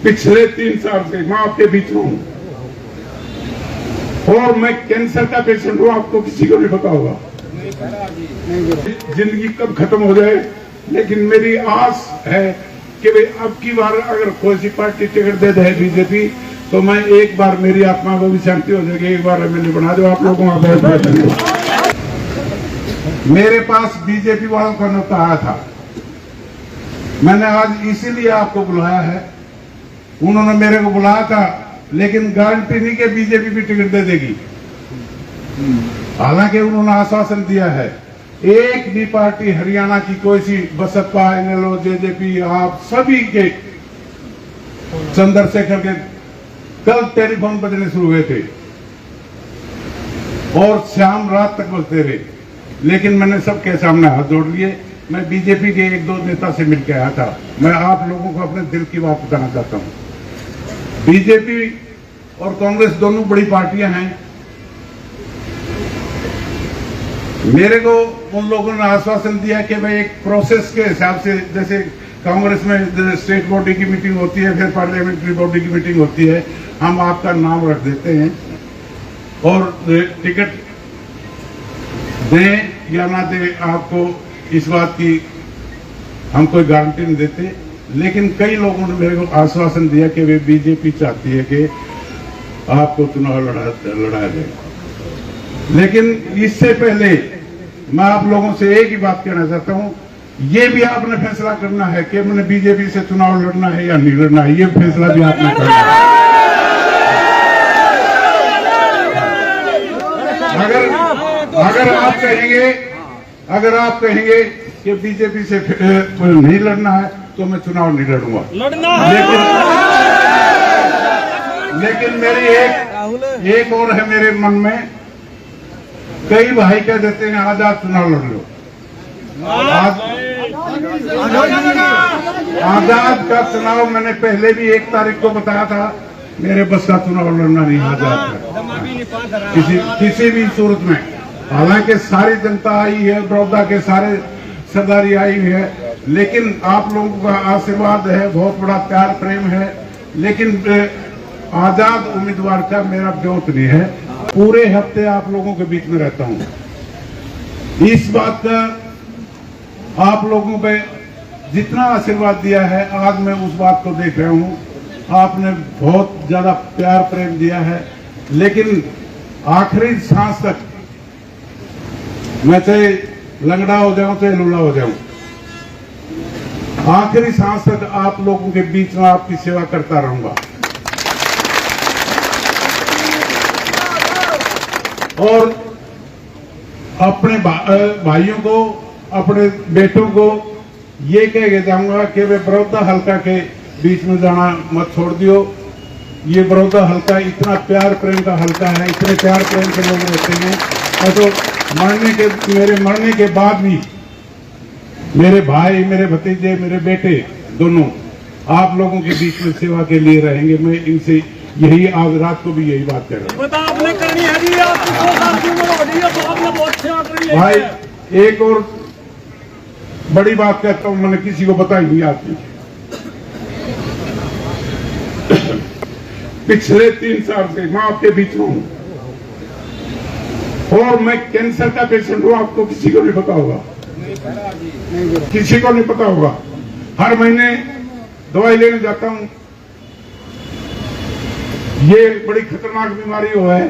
पिछले 3 साल से मैं आपके बीच में हूं और मैं कैंसर का पेशेंट हूं, आपको किसी को नहीं पता होगा। जिंदगी कब खत्म हो जाए, लेकिन मेरी आस है कि भाई अब की बार अगर कोई सी पार्टी टिकट दे दे बीजेपी, तो मैं एक बार मेरी आत्मा को भी शांति हो जाएगी। एक बार मैंने बना दो आप लोगों का बहुत बहुत धन्यवाद। मेरे पास बीजेपी वालों का न्योता आया था, मैंने आज इसीलिए आपको बुलाया है। उन्होंने मेरे को बुलाया था, लेकिन गारंटी नहीं कि बीजेपी भी टिकट दे देगी। हालांकि उन्होंने आश्वासन दिया है, एक भी पार्टी हरियाणा की कोई सी बसपा, एनएलओ, जेजेपी, आप सभी के चंद्रशेखर के कल टेलीफोन बजने शुरू हुए थे और शाम रात तक बजते रहे, लेकिन मैंने सबके सामने हाथ जोड़ लिए। मैं बीजेपी के 1-2 नेता से मिलकर आया था। मैं आप लोगों को अपने दिल की बात बताना चाहता हूं। बीजेपी और कांग्रेस दोनों बड़ी पार्टियां हैं। मेरे को उन लोगों ने आश्वासन दिया कि भाई एक प्रोसेस के हिसाब से, जैसे कांग्रेस में स्टेट बॉडी की मीटिंग होती है, फिर पार्लियामेंट्री बॉडी की मीटिंग होती है, हम आपका नाम रख देते हैं और टिकट दें या ना दें आपको इस बात की हम कोई गारंटी नहीं देते। लेकिन कई लोगों ने मेरे को आश्वासन दिया कि वे बीजेपी चाहती है कि आपको चुनाव लड़ाया जाए। लेकिन इससे पहले मैं आप लोगों से एक ही बात कहना चाहता हूं, ये भी आपने फैसला करना है कि मैंने बीजेपी से चुनाव लड़ना है या नहीं लड़ना है। ये फैसला भी आपने करना है। अगर आप कहेंगे कि बीजेपी से नहीं लड़ना है, तो मैं चुनाव नहीं लड़ूंगा। लेकिन मेरी एक और है मेरे मन में। कई भाई कह देते हैं आजाद चुनाव लड़ लो। आजाद का चुनाव मैंने पहले भी 1 तारीख को बताया था, मेरे बस का चुनाव लड़ना नहीं आजाद का किसी भी सूरत में। हालांकि सारी जनता आई है, बड़ौदा के सारे सरदारी आई हुई है, लेकिन आप लोगों का आशीर्वाद है, बहुत बड़ा प्यार प्रेम है। लेकिन आजाद उम्मीदवार का मेरा ब्योत नहीं है। पूरे हफ्ते आप लोगों के बीच में रहता हूं। इस बात का आप लोगों पे जितना आशीर्वाद दिया है, आज मैं उस बात को देख रहा हूं। आपने बहुत ज्यादा प्यार प्रेम दिया है, लेकिन आखिरी सांस तक मैं चाहे लंगड़ा हो जाऊं चाहे लूला हो जाऊं, आखिरी सांस तक आप लोगों के बीच में आपकी सेवा करता रहूंगा। और अपने भाइयों को, अपने बेटों को ये कह के जाऊंगा कि वे बड़ौदा हल्का के बीच में जाना मत छोड़ दियो। ये बड़ौदा हल्का इतना प्यार प्रेम का हल्का है, इतने प्यार प्रेम के लोग रहते हैं। और तो मेरे मरने के बाद भी मेरे भाई, मेरे भतीजे, मेरे बेटे दोनों आप लोगों के बीच में सेवा के लिए रहेंगे। मैं इनसे यही आज रात को भी यही बात कर रहा हूं। आपने करनी है जी, आपने बहुत सेवा करनी है भाई। एक और बड़ी बात कहता हूं, मैंने किसी को बताई नहीं आती। पिछले 3 साल से मैं आपके बीच में हूं और मैं कैंसर का पेशेंट हूं, आपको किसी को नहीं पता होगा, किसी को नहीं पता होगा। हर महीने दवाई लेने जाता हूं। ये बड़ी खतरनाक बीमारी हो है,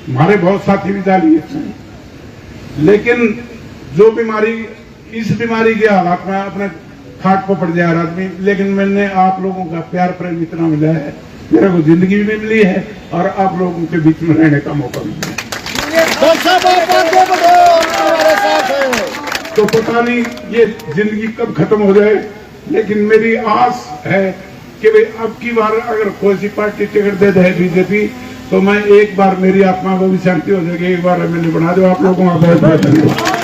हमारे बहुत साथी भी जाली है। लेकिन जो बीमारी, इस बीमारी के हालात में अपने खाट को पड़ जाए आदमी, लेकिन मैंने आप लोगों का प्यार प्रेम इतना मिला है, मेरे को जिंदगी भी मिली है और आप लोगों के बीच में रहने का मौका भी मिला। तो पता नहीं ये जिंदगी कब खत्म हो जाए, लेकिन मेरी आस है कि भाई अब की बार अगर कोई सी पार्टी टिकट दे दे बीजेपी, तो मैं एक बार मेरी आत्मा को भी शांति हो जाएगी। एक बार मैंने बना दो आप लोगों का बहुत बहुत धन्यवाद।